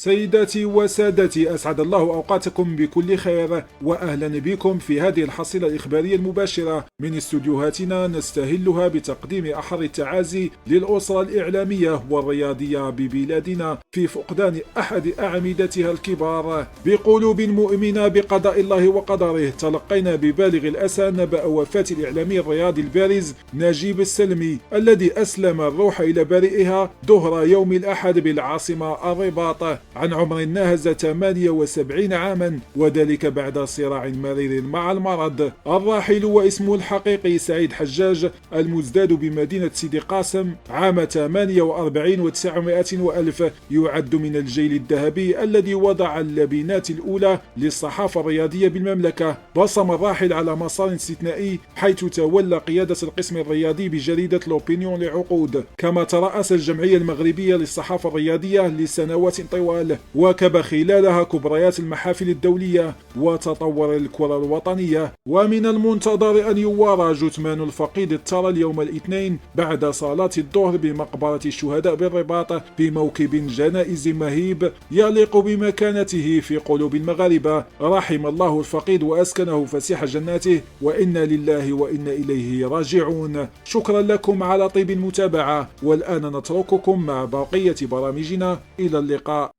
سيداتي وسادتي، أسعد الله أوقاتكم بكل خير، وأهلا بكم في هذه الحصيلة الإخبارية المباشرة من استوديوهاتنا نستهلها بتقديم أحر التعازي للأسرة الإعلامية والرياضية ببلادنا في فقدان أحد أعمدتها الكبار. بقلوب مؤمنة بقضاء الله وقدره، تلقينا ببالغ الأسى نبأ وفاة الإعلامي الرياضي البارز نجيب السلمي، الذي أسلم الروح إلى بارئها ظهر يوم الأحد بالعاصمة الرباط، عن عمر ناهز 78 عاما، وذلك بعد صراع مرير مع المرض. الراحل واسمه الحقيقي سعيد حجاج، المزداد بمدينة سيدي قاسم عام 48 و900 وألف، يعد من الجيل الذهبي الذي وضع اللبنات الأولى للصحافة الرياضية بالمملكة. بصم الراحل على مسار استثنائي، حيث تولى قيادة القسم الرياضي بجريدة لوبينيون لعقود، كما ترأس الجمعية المغربية للصحافة الرياضية لسنوات طوال، واكب خلالها كبريات المحافل الدولية وتطور الكرة الوطنية. ومن المنتظر أن يوارى جثمان الفقيد الترى اليوم الاثنين بعد صلاة الظهر بمقبرة الشهداء بالرباط بموكب جنائز مهيب يليق بمكانته في قلوب المغاربة. رحم الله الفقيد وأسكنه فسيح جناته، وإنا لله وإنا إليه راجعون. شكرا لكم على طيب المتابعة، والآن نترككم مع بقية برامجنا. إلى اللقاء.